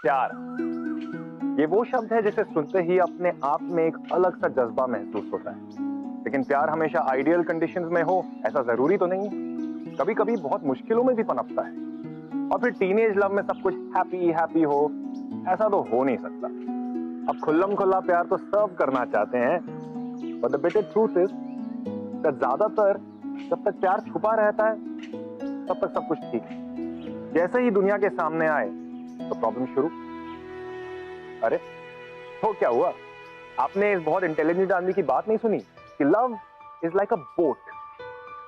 प्यार, ये वो शब्द है जिसे सुनते ही अपने आप में एक अलग सा जज्बा महसूस होता है। लेकिन प्यार हमेशा आइडियल कंडीशंस में हो ऐसा जरूरी तो नहीं है। कभी कभी बहुत मुश्किलों में भी पनपता है। और फिर टीनेज लव में सब कुछ हैप्पी हैप्पी हो ऐसा तो हो नहीं सकता। अब खुल्लम खुल्ला प्यार तो सर्व करना चाहते हैं, but the bitter truth is that ज्यादातर जब तक प्यार छुपा रहता है तब तक सब कुछ ठीक है। जैसे ही दुनिया के सामने आए तो प्रॉब्लम शुरू। अरे तो क्या हुआ? आपने इस बहुत इंटेलिजेंट आदमी की बात नहीं सुनी कि love is like a boat,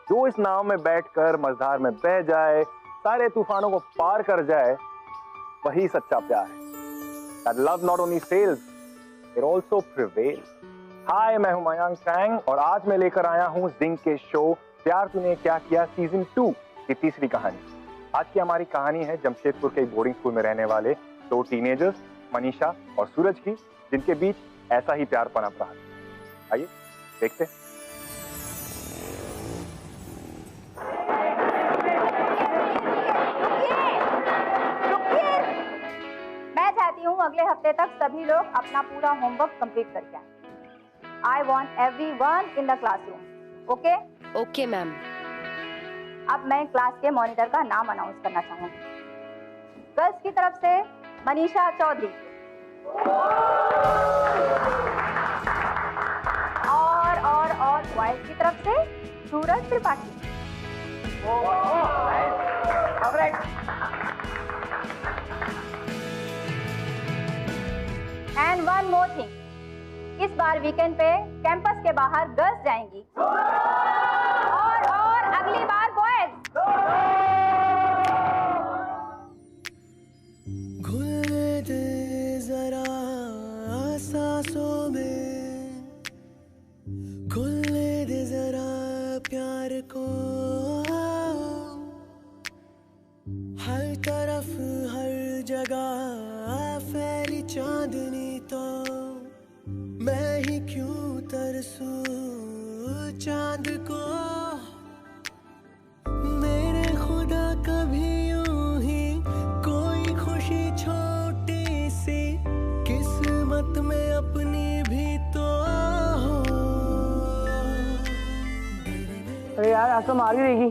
जो इस नाव में बैठकर मझधार में बह जाए, सारे तूफानों को पार कर जाए, वही सच्चा प्यार है। That love not only sails, it also prevails. हाय, मैं हूं मयांक चैंग और आज मैं लेकर आया हूं जिंक के शो प्यार तूने क्या किया सीजन 2 की तीसरी कहानी। आज की हमारी कहानी है जमशेदपुर के बोर्डिंग स्कूल में रहने वाले दो टीनेजर्स मनीषा और सूरज की, जिनके बीच ऐसा ही प्यार पनप रहा है। आइए देखते हैं। मैं चाहती हूँ अगले हफ्ते तक सभी लोग अपना पूरा होमवर्क कंप्लीट करके आए। I want everyone in the classroom. Okay? Okay, ma'am. अब मैं क्लास के मॉनिटर का नाम अनाउंस करना चाहूंगी। गर्ल्स की तरफ से मनीषा चौधरी और बॉयज की तरफ से Suraj Tripathi. And one more thing, इस बार वीकेंड पे कैंपस के बाहर गर्ल्स जाएंगी और अगली बार बॉयज। घुल दे जरा सांसों में, घुल दे जरा प्यार को, हर तरफ हर जगह फैली चांदनी तो मैं ही क्यों तरसूं चांद को। मेरे खुदा कभी यूं ही कोई खुशी छोटी सी किस्मत में अपनी भी तो हो। अरे यार आज तो मार ही देगी।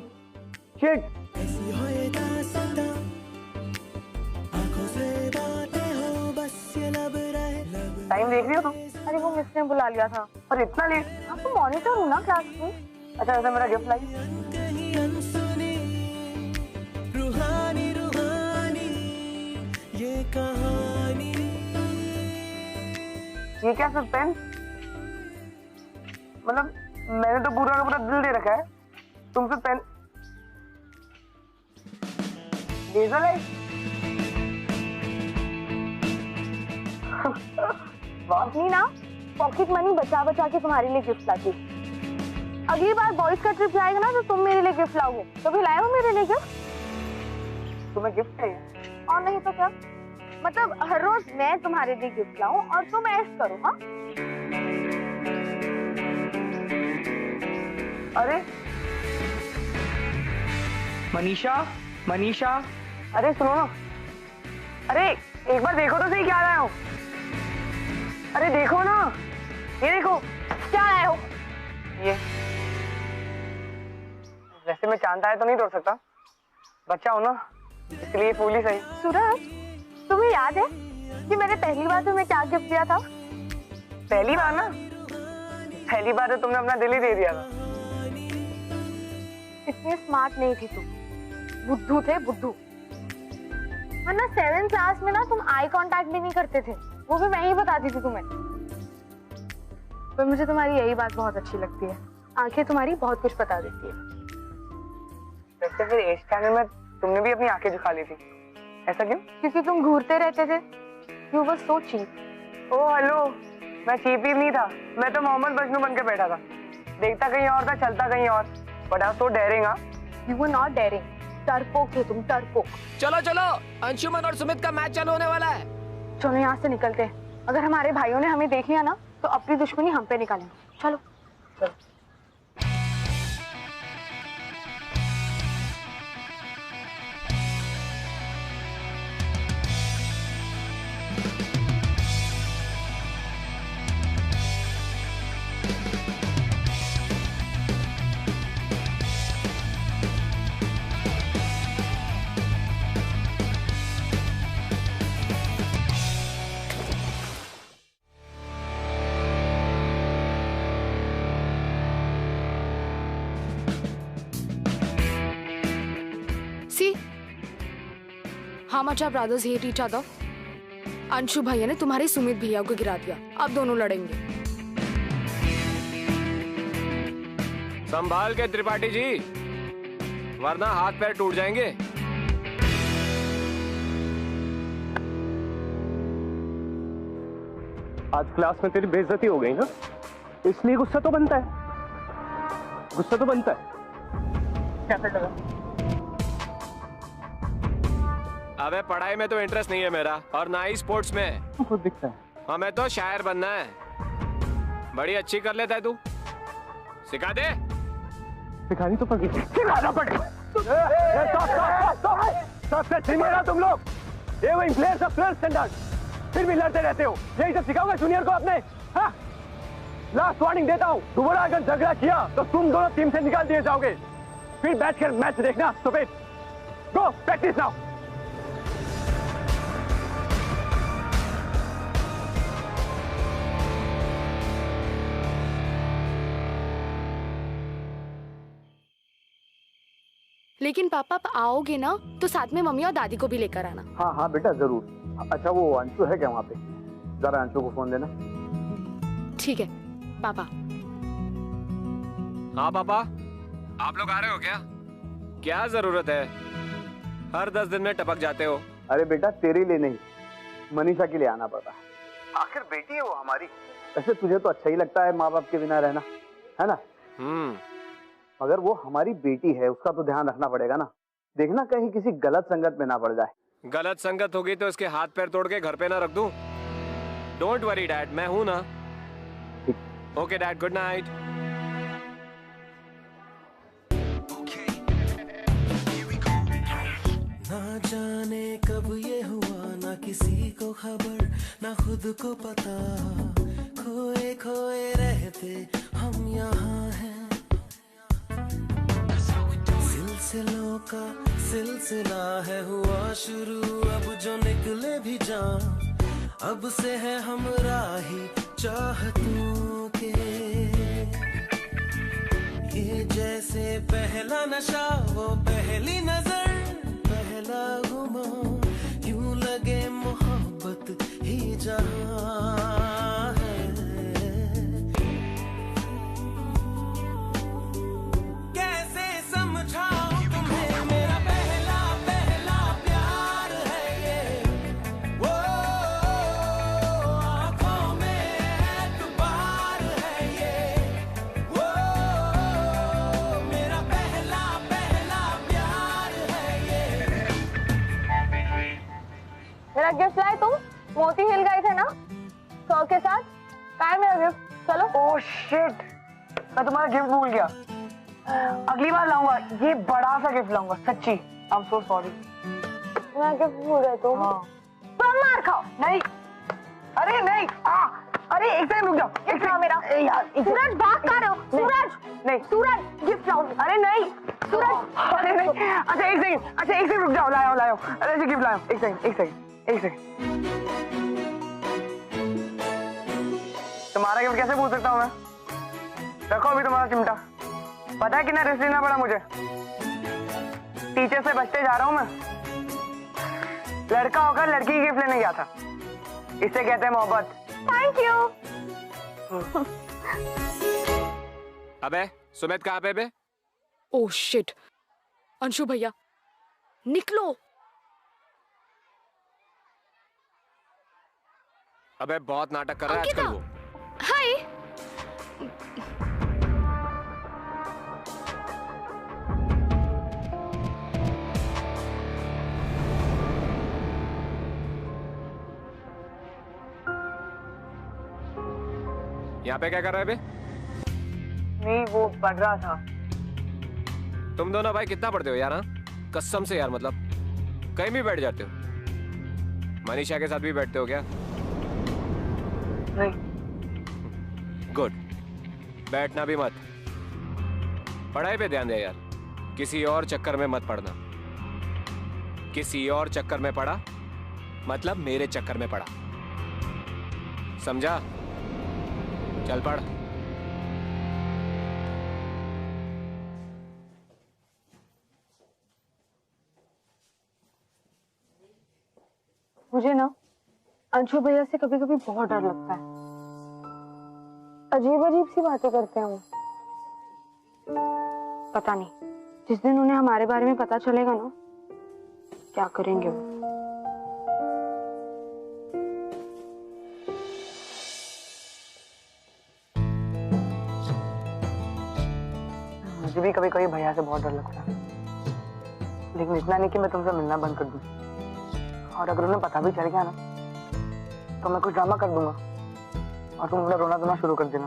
शिट। ऐसी हो ये दास्तां, आंखों से बातें हो बस ये लब रहे। टाइम देख रही हो तुम? अरे वो मिस ने बुला लिया था। और इतना लेट? आप तो मॉनिटर हूँ ना क्लास की। अच्छा वैसे मेरा गिफ्ट लाई। कहीं अनसुनी रूहानी रूहानी ये कहानी। ये क्या सस्पेंस? मतलब मैंने तो पूरा का पूरा दिल दे रखा है, तुम सस्पेंस लेजर लाइट। नहीं ना, पॉकेट मनी बचा बचा के तुम्हारे लिए गिफ्ट लाती। अगली बार बॉयज का ट्रिप जाएगा ना तो तुम मेरे लिए गिफ्ट लाओगे। कभी लाए हो मेरे लिए गिफ्ट? तुम्हें गिफ्ट चाहिए? और नहीं तो क्या, मतलब हर रोज मैं तुम्हारे लिए गिफ्ट लाऊं और तुम ऐश करो। हाँ अरे मनीषा अरे सुनो ना, अरे एक बार देखो तो सही क्या लाया हूँ। अरे देखो ना, ये देखो। क्या लाए हो? ये वैसे मैं चांद आया तो नहीं तोड़ सकता, बच्चा हो ना इसलिए फूल ही सही। सूरज, तुम्हें याद है कि मैंने पहली बार तुम्हें क्या गिफ्ट दिया था? पहली बार ना, पहली बार तो तुमने अपना दिल ही दे दिया था। इतनी स्मार्ट नहीं थी तुम, बुद्धू थे बुद्धू। वरना 7th क्लास में ना तुम आई कांटेक्ट भी नहीं करते थे, वो भी मैं ही बताती थी तुम्हें। पर मुझे तुम्हारी यही बात बहुत अच्छी लगती है, आंखें तुम्हारी बहुत कुछ बता देती है। वैसे फिर एज टाइम में तुमने भी अपनी आंखें झुका ली थी, ऐसा क्यों? क्योंकि तुम घूरते रहते थे। You were so cheap. Oh hello, मैं चीप ही नहीं था, मैं तो मोहम्मद मजनू बन के बैठा था। देखता कहीं और था, चलता कहीं और। But I was so daring. You were not daring, डरपोक थे तुम, डरपोक। चलो चलो, अंशुमन और सुमित का मैच चालू होने वाला है। चलो यहाँ से निकलते हैं। अगर हमारे भाइयों ने हमें देख लिया ना तो अपनी दुश्मनी हम पे निकालेंगे। चलो चलो। See how much our brothers hate each other. Anshu भैया ने तुम्हारे सुमित भैया को गिरा दिया, अब दोनों लड़ेंगे। संभाल के त्रिपाठी जी, वरना हाथ पैर टूट जाएंगे। आज क्लास में तेरी बेइज्जती हो गई ना, इसलिए गुस्सा तो बनता है, गुस्सा तो बनता है। कैसे लगा? अबे पढ़ाई में तो इंटरेस्ट नहीं है मेरा, और ना ही स्पोर्ट्स में। खुद दिखता है। हमें तो शायर बनना है। बड़ी अच्छी कर लेता है तू, सिखा दे। सिखानी तो पड़ेगी, सिखाना पड़ेगा। सबसे सीनियर हो तुम लोग, ये वो प्लेयर्स ऑफ ट्वेल्थ स्टैंडर्ड, फिर भी लड़ते रहते हो। यही सब सिखाओगे जूनियर को अपने? हाँ? लास्ट वार्निंग देता हूँ, दोबारा अगर झगड़ा किया तो तुम दोनों टीम से निकाल दिए जाओगे। फिर बैठ कर मैच देखना। स्टूपिड, गो प्रैक्टिस नाउ। लेकिन पापा आप आओगे ना तो साथ में मम्मी और दादी को भी लेकर आना। हाँ हाँ बेटा जरूर। अच्छा वो अंशु है क्या वहाँ पे? जरा अंशु को फोन देना। ठीक है पापा। हाँ पापा, आप लोग आ रहे हो क्या? क्या जरूरत है, हर 10 दिन में टपक जाते हो। अरे बेटा तेरे लिए नहीं, मनीषा के लिए आना पड़ा। आखिर बेटी है वो हमारी। वैसे तुझे तो अच्छा ही लगता है माँ बाप के बिना रहना, है ना? मगर वो हमारी बेटी है, उसका तो ध्यान रखना पड़ेगा ना। देखना कहीं किसी गलत संगत में ना पड़ जाए। गलत संगत होगी तो इसके हाथ पैर तोड़ के घर पे ना रख दूं। डोंट वरी डैड, मैं हूं ना। Okay dad, good night. ना जाने कब ये हुआ, ना किसी को खबर, ना खुद को पता, खोए खोए रहते हम यहाँ हैं। सिलसिलों का सिलसिला है हुआ शुरू, अब जो निकले भी जान, अब से है हम राही चाहतों के। ये जैसे पहला नशा, वो पहली नजर, पहला गुमा, यूं लगे मोहब्बत ही जहां है। कैसे समझाऊं तुम्हें, मेरा पहला पहला प्यार है ये। वो आंखों में एतबार है ये। वो मेरा पहला पहला प्यार है ये। मेरा गिफ्ट लाए तुम? मोती हिल गए थे ना 100 के साथ। कहाँ है मेरा गिफ्ट? चलो। ओह शिट, मैं तुम्हारा गिफ्ट भूल गया। अगली बार लाऊंगा, ये बड़ा सा गिफ्ट लाऊंगा, सच्ची। I am so sorry. मैं गिफ्ट भूल गए तुम। हाँ। तुम मार खाओ। नहीं, अरे नहीं, अरे एक सेकंड रुक जाओ। गिफ्ट लाओ मेरा। यार सूरज भाग कहाँ रहे हो? सूरज, नहीं सूरज गिफ्ट लाओ। अरे नहीं सूरज, अरे नहीं। अच्छा एक सेकंड रुक जाओ, लाओ। अरे गिफ्ट लाओ। एक सेकंड। तुम्हारा गिफ्ट कैसे भूल सकता हूँ मैं? रखो अभी तुम्हारा चिमटा। पता है कितना रिस्क लेना पड़ा मुझे? टीचर से बचते जा रहा हूँ मैं। लड़का होकर लड़की की गिफ्ट लेने गया था, इसे कहते हैं मोहब्बत। Thank you. अबे सुमित कहाँ पे बे? ओह शिट, अंशु भैया निकलो। अबे बहुत नाटक कर रहा है आजकल वो। हाय। यहाँ पे क्या कर रहा है बे? नहीं वो पढ़ रहा था। तुम दोनों भाई कितना पढ़ते हो यार? हाँ कसम से यार, मतलब कहीं भी बैठ जाते हो। मनीषा के साथ भी बैठते हो क्या? नहीं। गुड, बैठना भी मत। पढ़ाई पे ध्यान दे यार, किसी और चक्कर में मत पड़ना। किसी और चक्कर में पड़ा मतलब मेरे चक्कर में पड़ा, समझा? चल पढ़। मुझे ना अंशु भैया से कभी कभी बहुत डर लगता है। अजीब अजीब सी बातें करते हैं वो। पता नहीं जिस दिन उन्हें हमारे बारे में पता चलेगा ना क्या करेंगे वो। मुझे भी कभी कभी भैया से बहुत डर लगता है, लेकिन इतना नहीं कि मैं तुमसे मिलना बंद कर दूं। और अगर उन्हें पता भी चल गया ना तो मैं कुछ ड्रामा कर दूंगा और तुम अपना रोना धोना शुरू कर देना।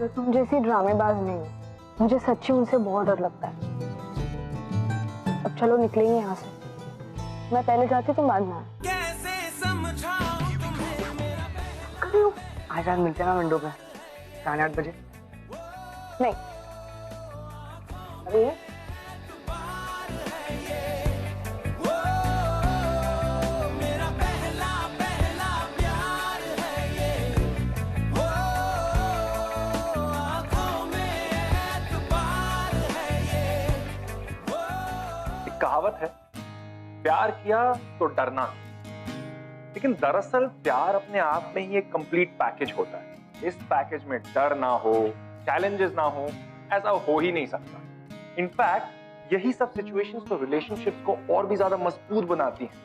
मैं तुम जैसी ड्रामेबाज नहीं हूँ, मुझे सच्ची उनसे बहुत डर लगता है। अब चलो निकलेंगे यहाँ से, मैं पहले जाती तुम बाद में आना। आज रात मिलते हैं ना विंडो पे 8:30 बजे। नहीं अभी है? कहावत है, प्यार किया तो डरना। लेकिन दरअसल प्यार अपने आप में ही एक कंप्लीट पैकेज होता है। इस पैकेज में डर ना हो, चैलेंजेस ना हो, ऐसा हो ही नहीं सकता। इनफैक्ट यही सब सिचुएशंस तो रिलेशनशिप्स को और भी ज्यादा मजबूत बनाती हैं,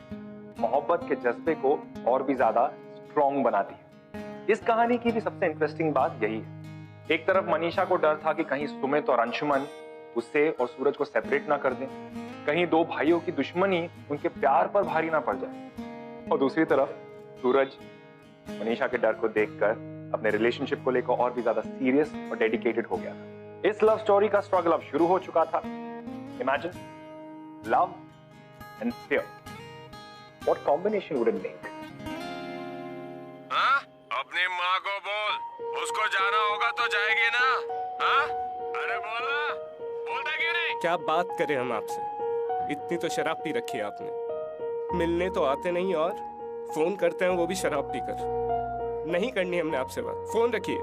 मोहब्बत के जज्बे को और भी ज्यादा स्ट्रॉन्ग बनाती है। इस कहानी की भी सबसे इंटरेस्टिंग बात यही है। एक तरफ मनीषा को डर था कि कहीं सुमित और अंशुमन उससे और सूरज को सेपरेट ना कर दें, कहीं दो भाइयों की दुश्मनी उनके प्यार पर भारी ना पड़ जाए। और दूसरी तरफ सूरज मनीषा के डर को देखकर अपने रिलेशनशिप को लेकर और भी ज्यादा सीरियस और डेडिकेटेड हो गया था। इस लव स्टोरी का स्ट्रगल अब शुरू हो चुका था। Imagine love and fear, what combination would it make? हाँ? अपनी माँ को बोल, उसको जाना होगा तो जाएगी ना? हाँ? अरे बोलना, बोलता क्यों नहीं? क्या बात करें हम आपसे, इतनी तो शराब पी रखी है आपने। मिलने तो आते नहीं और फोन करते हैं वो भी शराब पीकर। नहीं करनी हमने आपसे बात, फोन रखिए।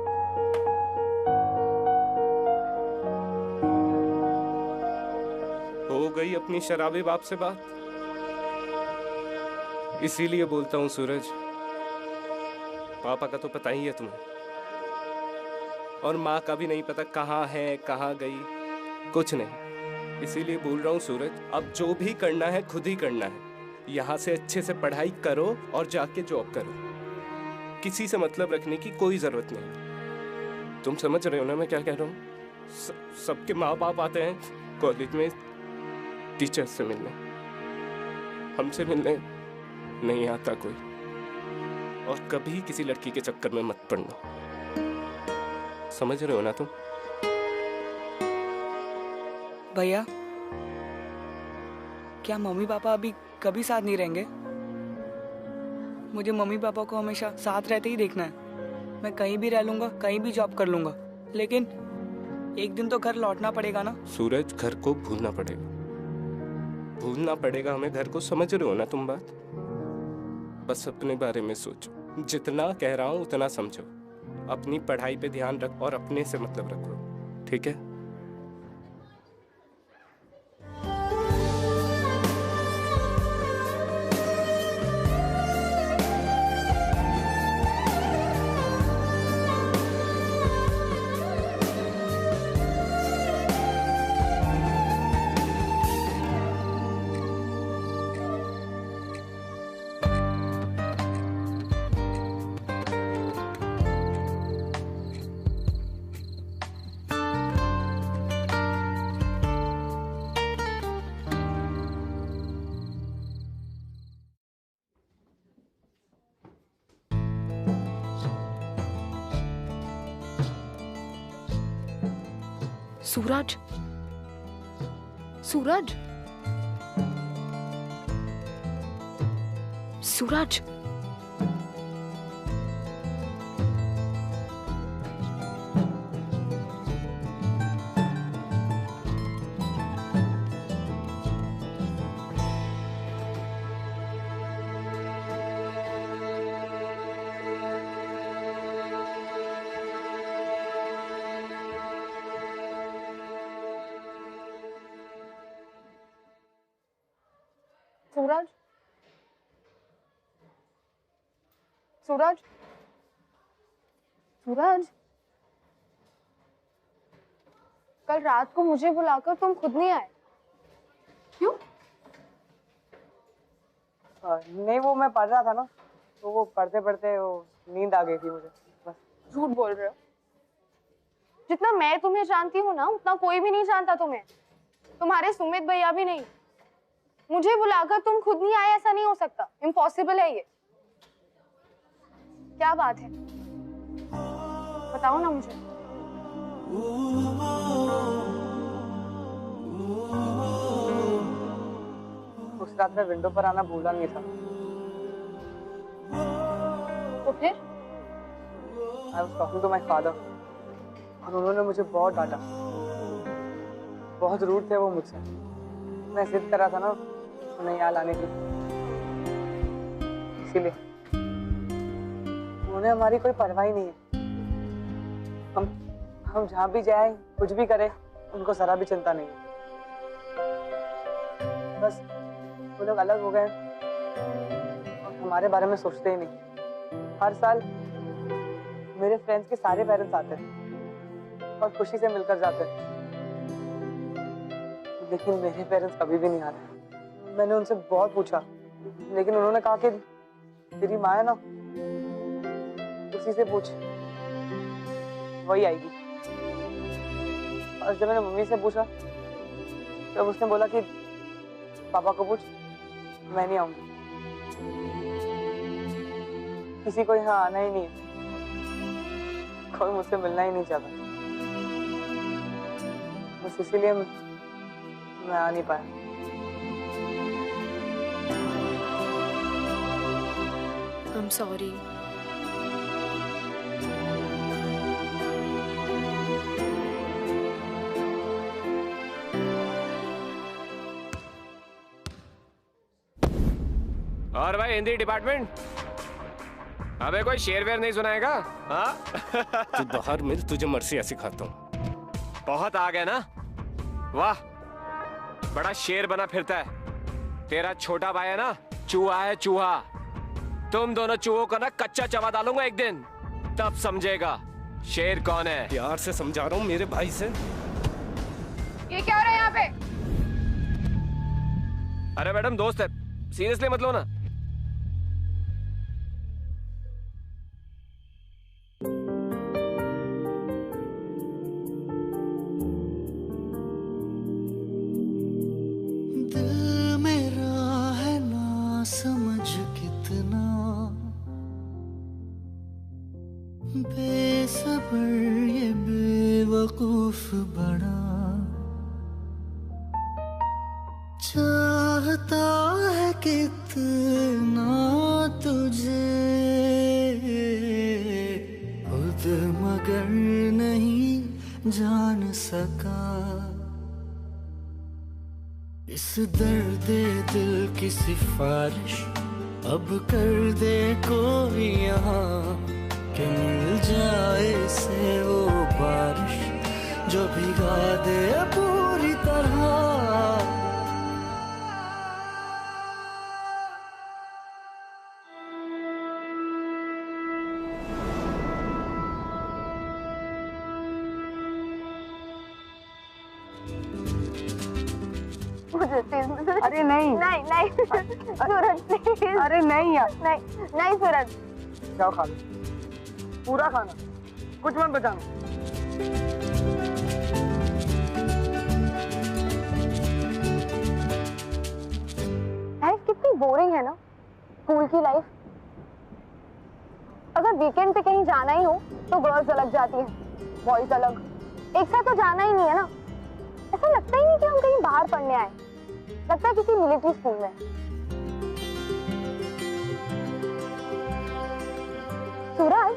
हो गई अपनी शराबी बाप से बात। इसीलिए बोलता हूँ सूरज, पापा का तो पता ही है तुम्हें, और माँ का भी नहीं पता कहाँ है कहाँ गई, कुछ नहीं। इसीलिए बोल रहा हूँ सूरज, अब जो भी करना है खुद ही करना है। यहाँ से अच्छे से पढ़ाई करो और जाके जॉब करो। किसी से मतलब रखने की कोई जरूरत नहीं। तुम समझ रहे हो ना मैं क्या कह रहा हूँ? सबके माँ बाप आते हैं कॉलेज में टीचर्स से मिलने, हमसे मिलने नहीं आता कोई। और कभी किसी लड़की के चक्कर में मत पड़ना, समझ रहे हो ना तुम? भैया क्या मम्मी पापा अभी कभी साथ नहीं रहेंगे? मुझे मम्मी पापा को हमेशा साथ रहते ही देखना है। मैं कहीं भी रह लूंगा, कहीं भी जॉब कर लूंगा, लेकिन एक दिन तो घर लौटना पड़ेगा ना। सूरज, घर को भूलना पड़ेगा, भूलना पड़ेगा हमें घर को। समझ रहे हो ना तुम बात? बस अपने बारे में सोचो, जितना कह रहा हूँ उतना समझो। अपनी पढ़ाई पे ध्यान रख और अपने से मतलब रखो, ठीक है? सूरज, सूरज, सूरज, सूरज, सूरज, सूरज, कल रात को मुझे बुलाकर तुम खुद नहीं आए, क्यों? नहीं, वो मैं पढ़ रहा था ना, तो वो पढ़ते पढ़ते वो नींद आ गई थी मुझे, बस। झूठ बोल रहे हो। जितना मैं तुम्हें जानती हूँ ना, उतना कोई भी नहीं जानता तुम्हें। तुम्हारे सुमित भैया भी नहीं। मुझे बुलाकर तुम खुद नहीं आए, ऐसा नहीं हो सकता, इम्पॉसिबल है ये। क्या बात है, बताओ ना मुझे। उस रात में विंडो पर आना भूला नहीं था। तो फिर? I was talking to my father, और उन्होंने मुझे बहुत डांटा। बहुत रूड थे वो मुझसे। मैं जिद कर रहा था ना उन्हें यहाँ लाने की, इसीलिए। उन्हें हमारी कोई परवाह ही नहीं है। हम जहाँ भी जाए, कुछ भी करें, उनको जरा भी चिंता नहीं है। बस वो लोग अलग हो गए और हमारे बारे में सोचते ही नहीं। हर साल मेरे फ्रेंड्स के सारे पेरेंट्स आते हैं और खुशी से मिलकर जाते हैं, लेकिन मेरे पेरेंट्स कभी भी नहीं आ रहे। मैंने उनसे बहुत पूछा, लेकिन उन्होंने कहा कि तेरी माँ है ना, उसी से पूछ, वही आएगी। और जब मैंने मम्मी से पूछा, तब उसने बोला कि पापा को पूछ, मैं नहीं आऊंगी। किसी को यहाँ आना ही नहीं है, कोई मुझसे मिलना ही नहीं चाहता। बस इसीलिए मैं आ नहीं पाया। I'm sorry. और भाई हिंदी डिपार्टमेंट, अबे कोई शेर वेर नहीं सुनाएगा? हाँ? तू बाहर मिल, तुझे मर्सिया सिखाता हूँ। बहुत आ गया ना? वाह, बड़ा शेर बना फिरता है। तेरा छोटा भाई है ना, चूहा है चूहा। तुम दोनों चूहों को ना कच्चा चबा डालूंगा एक दिन, तब समझेगा शेर कौन है। प्यार से समझा रहा हूँ मेरे भाई से। ये क्या हो रहा है यहाँ पे? अरे मैडम दोस्त है, सीरियसली मत लो ना। दिल मेरा है ना समझ कितना बेसब्र, ये बेवकूफ बड़ा चाहता है कितना तुझे, खुद मगर नहीं जान सका। इस दर्द दिल की सिफारिश अब कर दे कोई यहाँ, कि मिल जाए से वो बारिश जो भिगा दे पूरी तरह। अरे नहीं नहीं नहीं सूरज प्लीज। अरे नहीं यार, नहीं नहीं सूरज। जाओ खा लो, पूरा खाना, कुछ मत बचाना। लाइफ कितनी बोरिंग है ना, स्कूल की लाइफ। अगर वीकेंड पे कहीं जाना ही हो तो गर्ल्स अलग जाती हैं, बॉयज अलग। एक साथ तो जाना ही नहीं है ना। ऐसा लगता ही नहीं कि हम कहीं बाहर पढ़ने आए, लगता है किसी मिलिट्री स्कूल में। सूरज,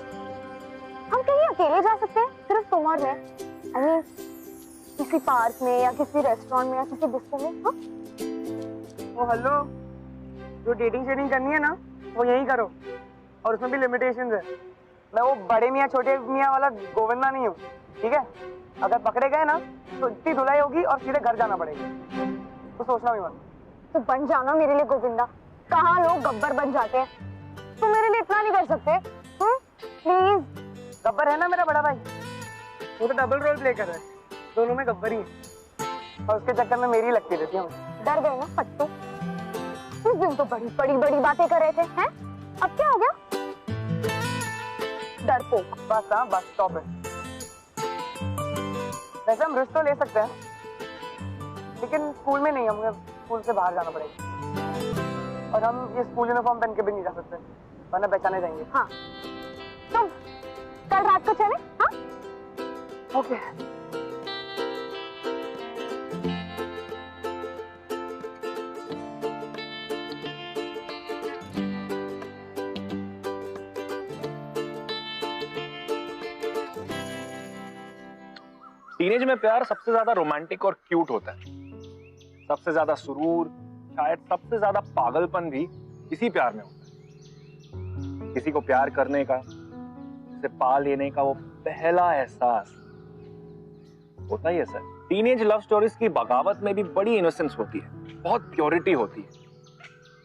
हम कहीं अकेले जा सकते हैं सिर्फ समर में? I mean, किसी पार्क में या किसी रेस्टोरेंट में या किसी डिस्को में? हाँ? ओ हेलो, जो डेटिंग शेटिंग करनी है ना, वो यही करो, और उसमें भी लिमिटेशंस है। मैं वो बड़े मियाँ छोटे मियाँ वाला गोविंदा नहीं हूँ, ठीक है? अगर पकड़े गए ना तो इतनी धुलाई होगी और सीधे घर जाना पड़ेगा, तो सोचना भी मत। तो बन जाना मेरे लिए गोविंदा। कहाँ लोग गब्बर बन जाते हैं। तुम मेरे लिए इतना नहीं कर सकते? प्लीज। गब्बर है ना मेरा बड़ा भाई, वो तो डबल रोल प्ले कर रहा है, दोनों में गब्बर ही है और उसके चक्कर में मेरी लगती रहती है। डर गए ना फट्टू? उस दिन तो बड़ी बड़ी बड़ी बातें कर रहे थे, हैं? अब क्या हो गया? डरपोक। बस हाँ, बस स्टॉप है। वैसे हम रिस्क तो ले सकते हैं, लेकिन स्कूल में नहीं, हमें स्कूल से बाहर जाना पड़ेगा और हम ये स्कूल यूनिफॉर्म पहन के भी नहीं जा सकते, वरना पहचाने जाएंगे। हाँ, तुम कल रात को चले? हाँ, ओके। टीनेज में प्यार सबसे ज्यादा रोमांटिक और क्यूट होता है। सबसे ज्यादा सुरूर, शायद सबसे ज्यादा पागलपन भी इसी प्यार में होता है। किसी को प्यार करने का, उसे पा लेने का वो पहला एहसास होता ही है सर। टीनेज लव स्टोरीज की बगावत में भी बड़ी इनोसेंस होती है, बहुत प्योरिटी होती है।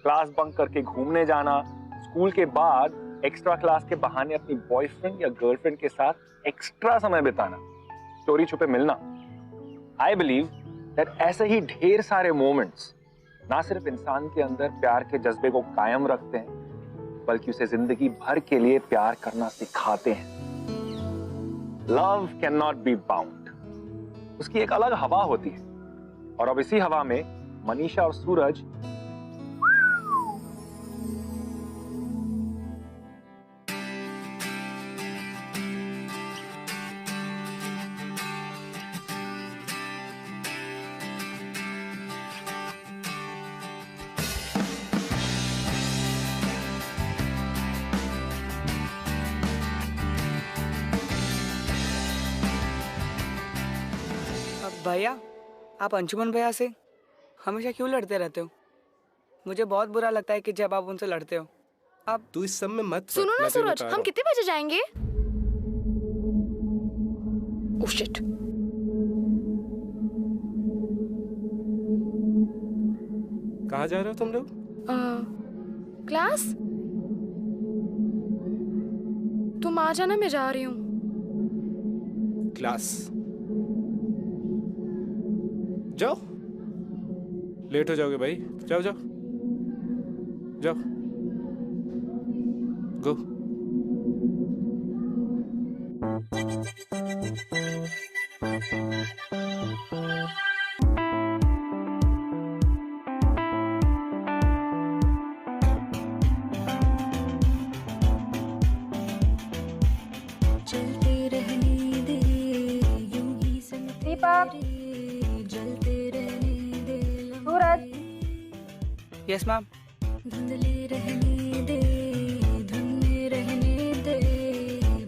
क्लास बंक करके घूमने जाना, स्कूल के बाद एक्स्ट्रा क्लास के बहाने अपनी बॉयफ्रेंड या गर्लफ्रेंड के साथ एक्स्ट्रा समय बिताना, चोरी छुपे मिलना। आई बिलीव दैट ऐसे ही ढेर सारे मोमेंट्स ना सिर्फ इंसान के अंदर प्यार के जज्बे को कायम रखते हैं, बल्कि उसे जिंदगी भर के लिए प्यार करना सिखाते हैं। Love can not be bound, उसकी एक अलग हवा होती है। और अब इसी हवा में मनीषा और सूरज भैया, आप अंशुमन भैया से हमेशा क्यों लड़ते रहते हो? मुझे बहुत बुरा लगता है कि जब आप उनसे लड़ते हो। आप तू इस सब में मत सुनो ना सूरज, हम कितने बजे जाएंगे? Oh shit. कहाँ जा रहे हो तुम लोग? क्लास। तुम आ जाना, मैं जा रही हूँ। क्लास जाओ, लेट हो जाओगे भाई। जाओ जाओ जाओ, गो। चलते रहने दे यूं ही संग दीपक, जलते रहने दे सूरज। Yes ma'am. धुंधले रहने दे, धुन में रहने दे,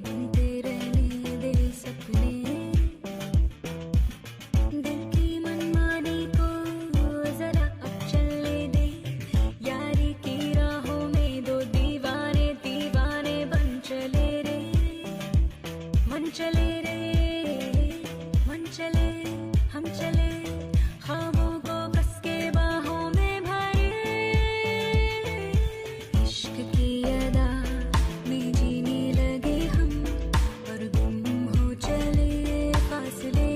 बनते रहने दे सपने। दिल की मनमानी को जरा अब चलने दे, यारी की राहों में दो दीवाने दीवाने बन चले रे, मन चले रे, मन चले, हम चले ख्वाबों को कस के बाहों में भरे। इश्क की अदा में जीने लगे हम और गुम हो चले फासले।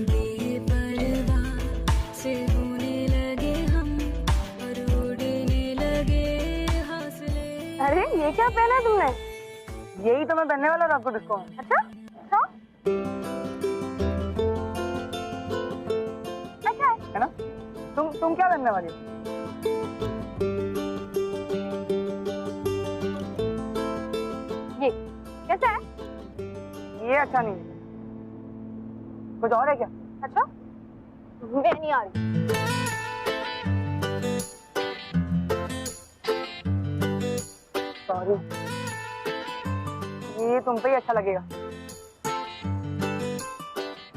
बेपरवाह से होने लगे हम और उड़ने लगे हौसले। अरे ये क्या पहना है तुमने? यही तो मैं पहनने वाला था आपको डिस्को में। अच्छा अच्छा अच्छा है ना? तुम क्या पहनने वाली हो? ये कैसा है? ये अच्छा नहीं है, कुछ और है क्या? अच्छा, मैं नहीं आ रही। सॉरी, ये तुम पे ही अच्छा लगेगा,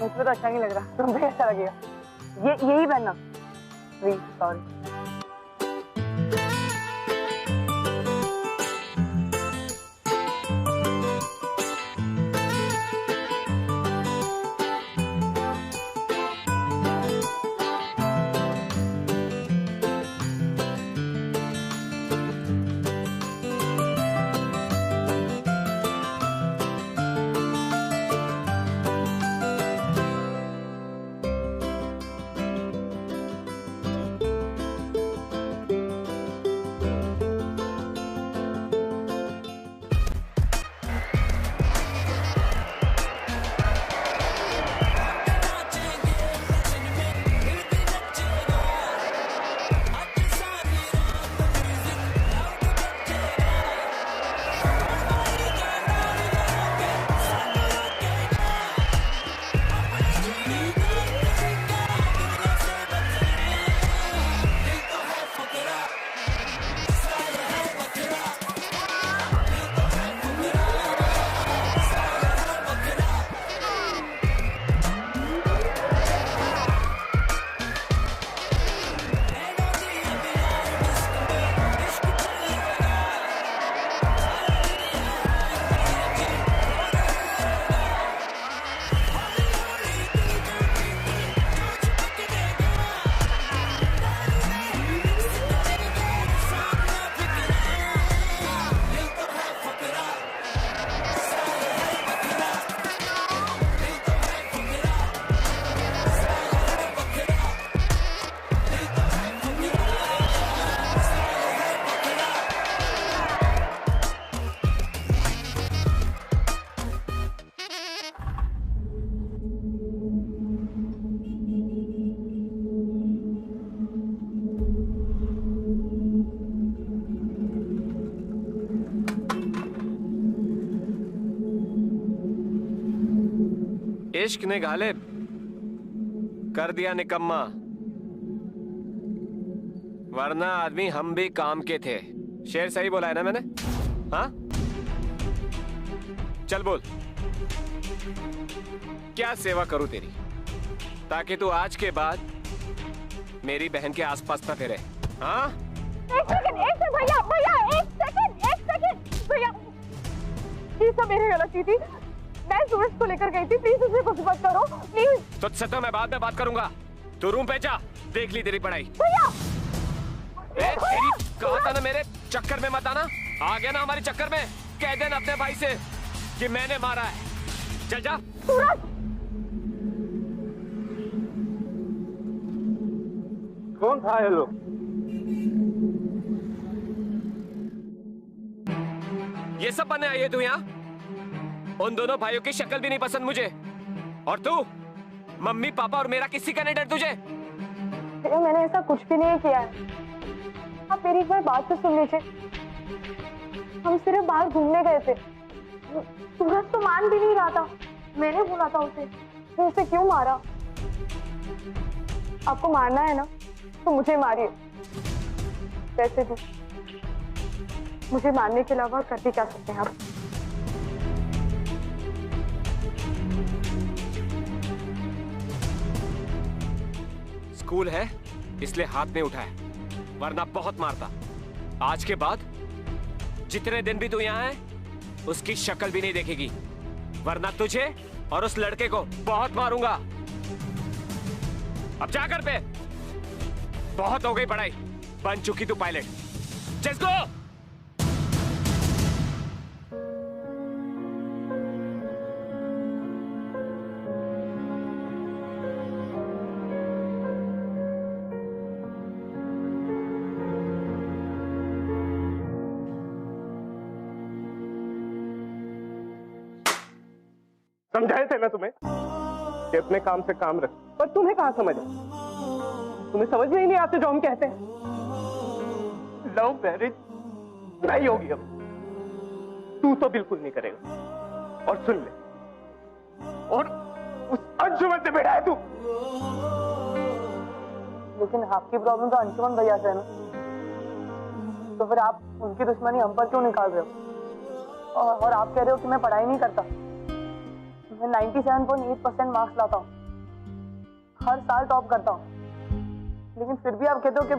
मुझ पे तो अच्छा नहीं लग रहा, तुम पे ही अच्छा लगेगा। यही पहनना प्लीज। सॉरी। इश्क ने गालिब कर दिया निकम्मा, वरना आदमी हम भी काम के थे। शेर सही बोला है ना मैंने? हाँ, चल बोल, क्या सेवा करूं तेरी ताकि तू आज के बाद मेरी बहन के आसपास ना फिरे? हाँ? एक सेकंड भैया भैया, एक सेकंड भैया, ये सब मेरी गलती थी। मैं सूरज को लेकर गई थी, प्लीज उसे कुछ मत करो प्लीज। तुझसे तो मैं बाद में बात करूंगा, तू रूम पे जा, देख ली तेरी पढ़ाई। भैया तेरी कहा था ना मेरे चक्कर में मत आना, आ गया ना हमारे चक्कर में, कह देना अपने भाई से कि मैंने मारा है। चल जा। सूरज, कौन था ये लोग? ये सब बनने आई है तू यहाँ? उन दोनों भाइयों की शक्ल भी नहीं पसंद मुझे, और तू मम्मी पापा और मेरा किसी का नहीं डर तुझे? मैंने ऐसा कुछ भी नहीं किया है, आप मेरी एक बार बात तो सुन लीजिए। हम सिर्फ बाहर घूमने गए थे, सूरज तो मान भी नहीं रहा था। मैंने बोला था उसे, तो उसे क्यों मारा? आपको मारना है ना तो मुझे मारिए, वैसे भी मुझे मारने के अलावा कर भी क्या सकते हैं आप? स्कूल है इसलिए हाथ नहीं उठाया, वरना बहुत मारता। आज के बाद जितने दिन भी तू यहाँ है उसकी शक्ल भी नहीं देखेगी, वरना तुझे और उस लड़के को बहुत मारूंगा। अब जा घर पे, बहुत हो गई पढ़ाई, बन चुकी तू पायलट। Just go. समझाए थे ना तुम्हें कि अपने काम से काम रख, पर तुम्हें कहाँ समझ है? तुम्हें समझ में ही नहीं आते जो हम कहते हैं। लव मैरिज नहीं होगी अब, तू तो बिल्कुल नहीं करेगा। और सुन ले, और उस अंशुमन से बैठा है तू। लेकिन आपकी प्रॉब्लम तो अंशुमन भैया से है ना, तो फिर आप उनकी दुश्मनी हम पर क्यों निकाल रहे हो? और आप कह रहे हो कि मैं पढ़ाई नहीं करता। मैं 97.8% मार्क्स लाता हूँ, हर साल टॉप करता हूँ, लेकिन फिर भी आप कहते हो कि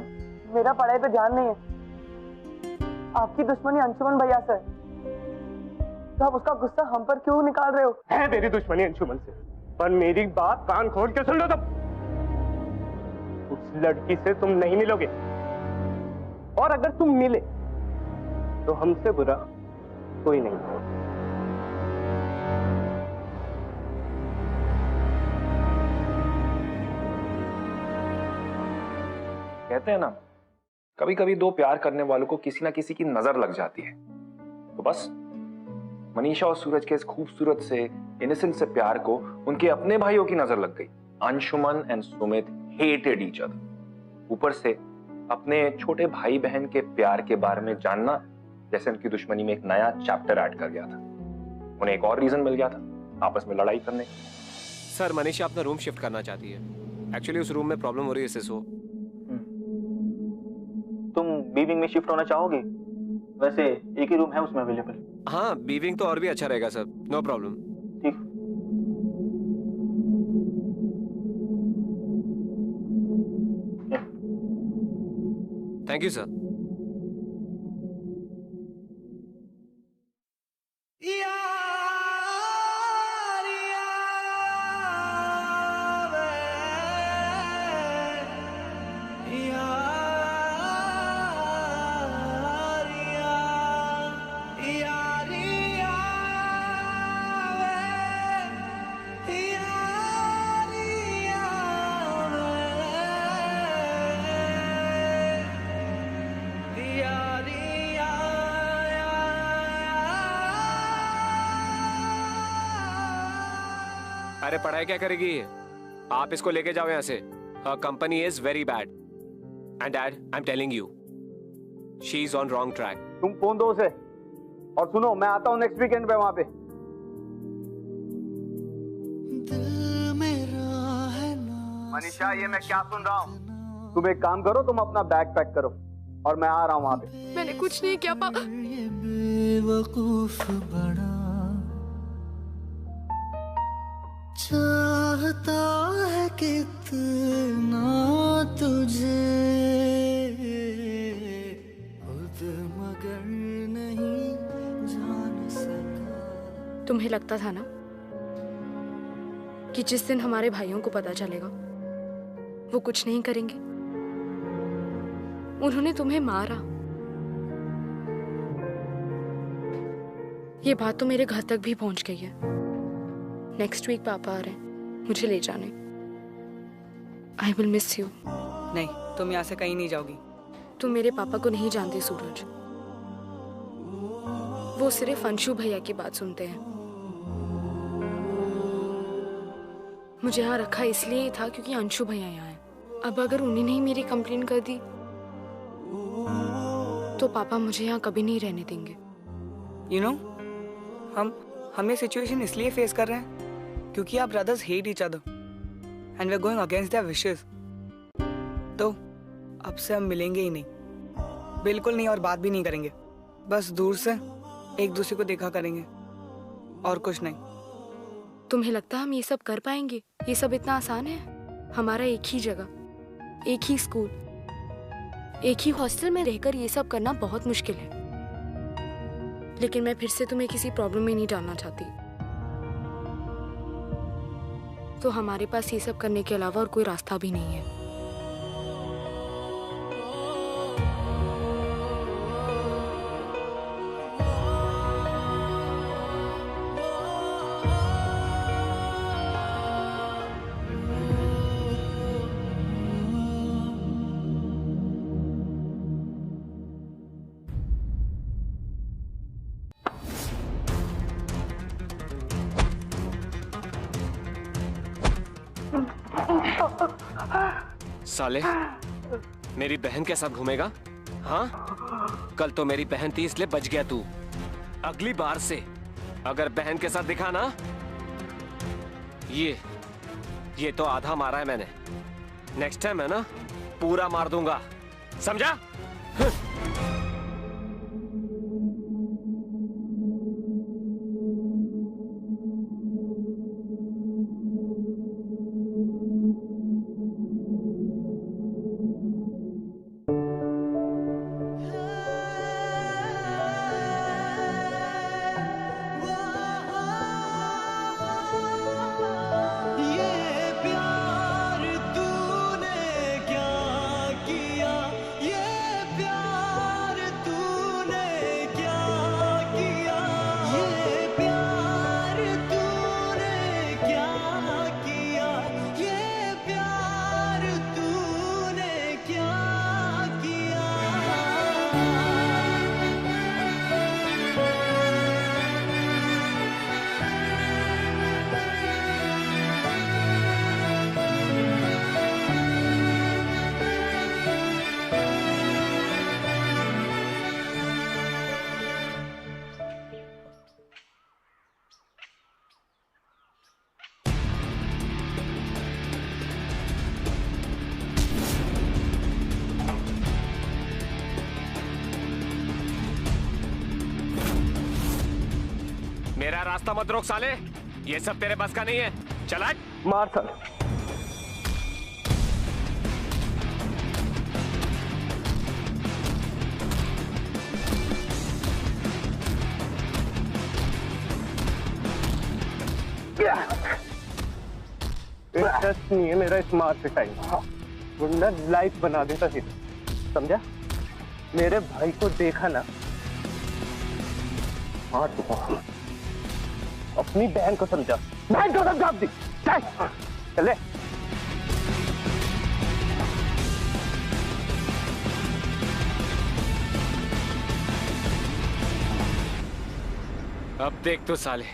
मेरा पढ़ाई पे ध्यान नहीं है। आपकी दुश्मनी अंशुमन भैया से है, तो आप उसका गुस्सा हम पर क्यों निकाल रहे हो? है मेरी दुश्मनी अंशुमन से, पर मेरी बात कान खोल के सुन लो। तब उस लड़की से तुम नहीं मिलोगे, और अगर तुम मिले तो हमसे बुरा कोई नहीं। कहते हैं ना, कभी कभी दो प्यार करने वालों को किसी ना किसी की नजर लग जाती है। तो बस मनीषा और सूरज के इस खूबसूरत से इनोसेंट से प्यार को उनके अपने भाइयों की नजर लग गई। Anshuman and Sumit hated each other. ऊपर से अपने छोटे भाई बहन के प्यार के बारे में जानना जैसे उनकी दुश्मनी में एक नया चैप्टर ऐड कर गया था। उन्हें एक और रीजन मिल गया था आपस में लड़ाई करने। सर, मनीषा अपना रूम शिफ्ट करना चाहती है। एक्चुअली उस रूम में प्रॉब्लम हो रही है इससे। सो तुम बी विंग में शिफ्ट होना चाहोगे? वैसे एक ही रूम है उसमें अवेलेबल। हाँ, बी विंग तो और भी अच्छा रहेगा सर, नो प्रॉब्लम। ठीक। Thank you sir. अरे पढ़ाई क्या करेगी? आप इसको लेके जाओ यहाँ से। Her company is very bad. And Dad, I'm telling you, she's on wrong track. तुम फोन दो उसे, और सुनो मैं आता हूँ नेक्स्ट वीकेंड पे वहां पे। मनीषा, ये मैं क्या सुन रहा हूँ? तुम एक काम करो, तुम अपना बैग पैक करो और मैं आ रहा हूँ वहां पे। मैंने कुछ नहीं किया पापा। बेवकूफ बड़ा चाहता है कितना तुझे, खुद मगर नहीं जान सका। तुम्हें लगता था ना कि जिस दिन हमारे भाइयों को पता चलेगा वो कुछ नहीं करेंगे। उन्होंने तुम्हें मारा। ये बात तो मेरे घर तक भी पहुंच गई है। नेक्स्ट वीक पापा आ रहे हैं मुझे ले जाने। I will miss you. नहीं, तुम यहाँ से कहीं नहीं जाओगी। तुम मेरे पापा को नहीं जानते सूरज। वो सिर्फ अंशु भैया की बात सुनते हैं। मुझे यहाँ रखा इसलिए ही था क्योंकि अंशु भैया यहाँ हैं। अब अगर उन्होंने ही मेरी कंप्लेन कर दी तो पापा मुझे यहाँ कभी नहीं रहने देंगे। यू नो, हम ये सिचुएशन इसलिए फेस कर रहे हैं क्योंकि आप brothers hate each other and we are going against their wishes. तो अब से हम मिलेंगे ही नहीं, बिल्कुल नहीं, और बात भी नहीं करेंगे। बस दूर से एक दूसरे को देखा करेंगे और कुछ नहीं। तुम्हें लगता है हम ये सब कर पाएंगे? ये सब इतना आसान है? हमारा एक ही जगह, एक ही स्कूल, एक ही हॉस्टल में रहकर ये सब करना बहुत मुश्किल है। लेकिन मैं फिर से तुम्हें किसी प्रॉब्लम में नहीं डालना चाहती। तो हमारे पास ये सब करने के अलावा और कोई रास्ता भी नहीं है। साले, मेरी बहन के साथ घूमेगा? हाँ, कल तो मेरी बहन थी इसलिए बच गया तू। अगली बार से अगर बहन के साथ दिखा ना, ये तो आधा मारा है मैंने। नेक्स्ट टाइम है ना, पूरा मार दूंगा, समझा? मेरा रास्ता मत रोक साले, ये सब तेरे बस का नहीं है। चला मार साले। इंटरेस्ट नहीं है मेरा इस मार से टाइम, वरना लाइफ बना देता थी, समझा? मेरे भाई को देखा ना, मार दूंगा। अपनी बहन को समझा, बहन को समझा दी। चले। अब देख तो साले,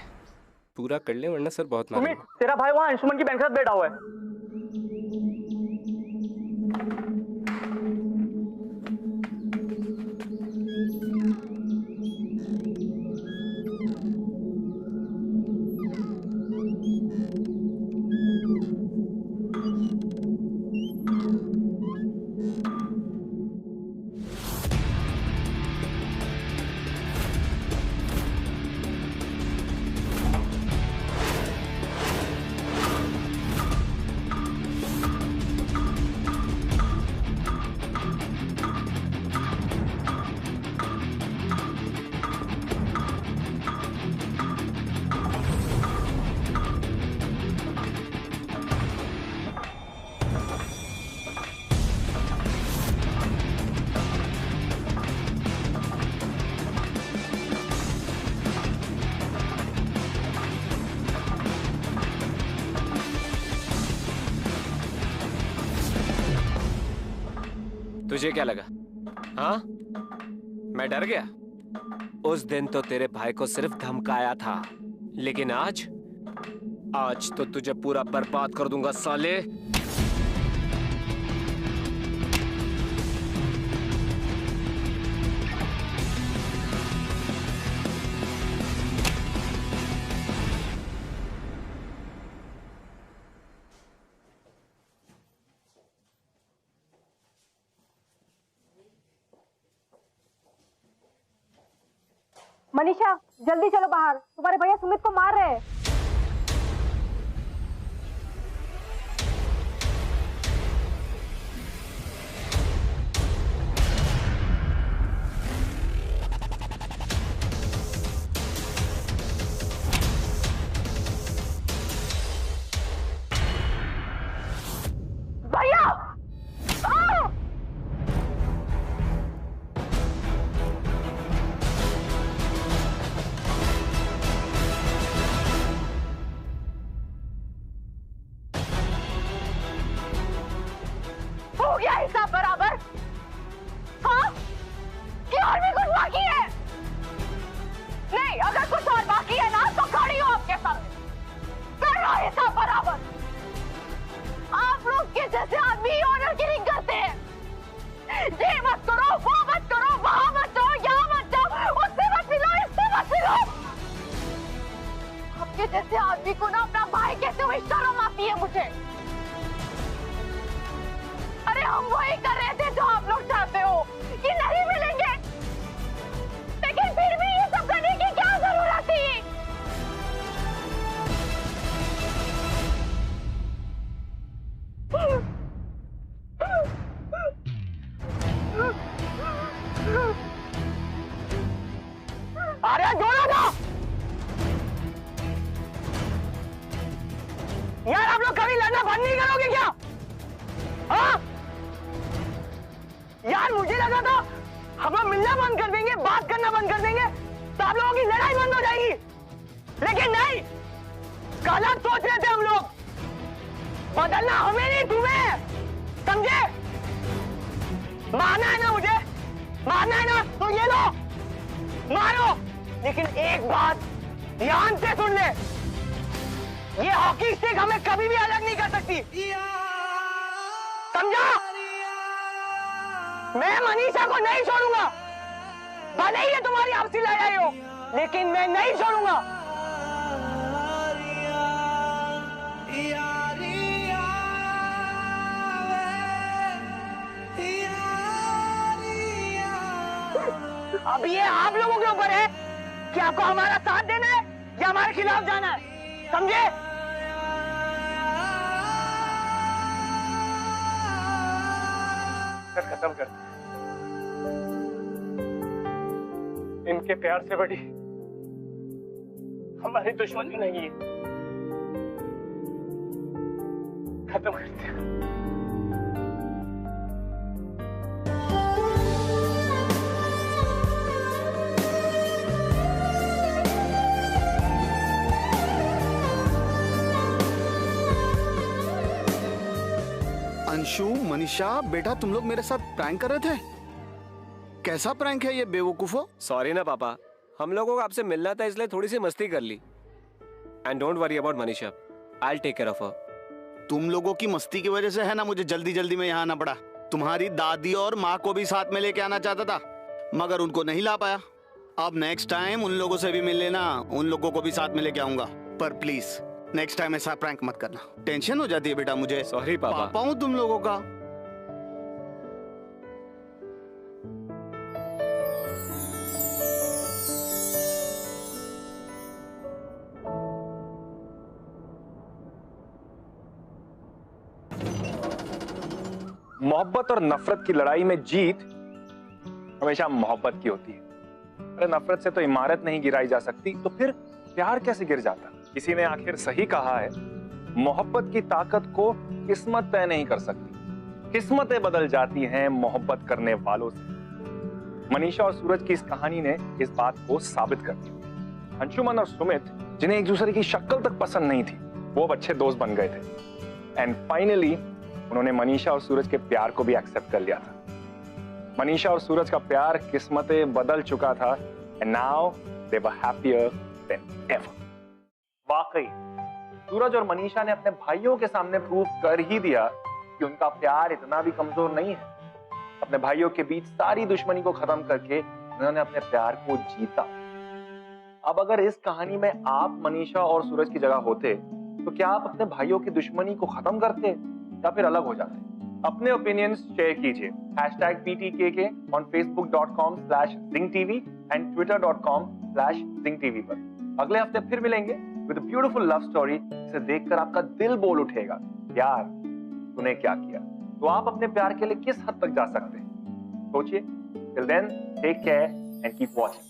पूरा कर ले वरना सर बहुत मारेंगे। तेरा भाई वहाँ अंशुमन की बहन के साथ बैठा हुआ है। तुझे क्या लगा? हाँ, मैं डर गया? उस दिन तो तेरे भाई को सिर्फ धमकाया था, लेकिन आज तो तुझे पूरा बर्बाद कर दूंगा साले। मनीषा जल्दी चलो बाहर, तुम्हारे भैया सुमित को मार रहे हैं। भैया हो गया हिसाब बराबर? हाँ? कि और भी कुछ बाकी है? नहीं, अगर कुछ और बाकी है ना तो खड़ी हो आपके सामने, कर लो हिसाब बराबर। आप लोग के जैसे आदमी ऑनर किलिंग करते हैं। ये मत करो, वो मत करो, वहां मत जाओ, यहाँ मत जाओ, उससे मत मिलो, इससे मत मिलो। आपके जैसे आदमी को ना अपना भाई कहते हुए शर्म आती है मुझे। अरे हम वही कर रहे थे जो आप लोग चाहते हो कि नहीं मिलेंगे, लेकिन फिर भी ये सब करने की क्या जरूरत थी? अरे जोड़ो ना यार, आप लोग कभी लड़ना बंद नहीं करोगे क्या? हाँ? यार मुझे लगा था हम लोग मिलना बंद कर देंगे, बात करना बंद कर देंगे तो आप लोगों की लड़ाई बंद हो जाएगी, लेकिन नहीं, गलत सोच रहे थे हम लोग। बदलना हमें नहीं तुम्हें, समझे? मारना है ना मुझे, मारना है ना तो ये लो मारो, लेकिन एक बात ध्यान से सुन ले, ये हॉकी स्टिक हमें कभी भी अलग नहीं कर सकती, समझा? मैं मनीषा को नहीं छोड़ूंगा, भले ही ये तुम्हारी आपसी लड़ाई हो, लेकिन मैं नहीं छोड़ूंगा। अब ये आप लोगों के ऊपर है कि आपको हमारा साथ देना है या हमारे खिलाफ जाना है, समझे? खत्म कर, इनके प्यार से बड़ी हमारी दुश्मनी नहीं है, खत्म करते हैं। अंशु, मनीषा, बेटा तुम लोग मेरे साथ प्रैंक कर रहे थे? कैसा प्रैंक है ये बेवकूफो? सॉरी ना पापा, हम लोगों को आपसे मिलना था इसलिए थोड़ी सी मस्ती कर ली। And don't worry about Manisha, I will take care of her. तुम लोगों की मस्ती की वजह से है ना मुझे जल्दी जल्दी में यहाँ आना पड़ा। तुम्हारी दादी और माँ को भी साथ में लेके आना चाहता था, मगर उनको नहीं ला पाया। अब नेक्स्ट टाइम उन लोगों से भी मिल लेना, उन लोगों को भी साथ में लेके आऊंगा, पर प्लीज नेक्स्ट टाइम ऐसा प्रैंक मत करना। टेंशन हो जाती है बेटा मुझे। सॉरी पापा। पापा हूं तुम लोगों का। मोहब्बत और नफरत की लड़ाई में जीत हमेशा मोहब्बत की होती है। अरे नफरत से तो इमारत नहीं गिराई जा सकती, तो फिर प्यार कैसे गिर जाता? किसी ने आखिर सही कहा है, मोहब्बत की ताकत को किस्मत तय नहीं कर सकती, किस्मतें बदल जाती हैं मोहब्बत करने वालों से। मनीषा और सूरज की इस कहानी ने इस बात को साबित कर दिया। अंशुमन और सुमित, जिन्हें एक दूसरे की शक्ल तक पसंद नहीं थी, वो अब अच्छे दोस्त बन गए थे। एंड फाइनली उन्होंने मनीषा और सूरज के प्यार को भी एक्सेप्ट कर लिया था। मनीषा और सूरज का प्यार किस्मतें बदल चुका था and now they were happier than ever. वाकई सूरज और मनीषा ने अपने भाइयों के सामने प्रूव कर ही दिया कि उनका प्यार इतना भी कमजोर नहीं है। अपने भाइयों के बीच सारी दुश्मनी को खत्म करके उन्होंने अपने प्यार को जीता। अब अगर इस कहानी में आप मनीषा और सूरज की जगह होते तो क्या आप अपने भाइयों की दुश्मनी को खत्म करते या फिर अलग हो जाते? अपने ओपिनियंस शेयर कीजिए #PTKK on facebook.com/ZingTV and twitter.com/ZingTV पर। अगले हफ्ते फिर मिलेंगे विद ब्यूटीफुल लव स्टोरी जिसे देखकर आपका दिल बोल उठेगा, यार तूने क्या किया। तो आप अपने प्यार के लिए किस हद तक जा सकते हैं, सोचिए। Till then take care and keep watching.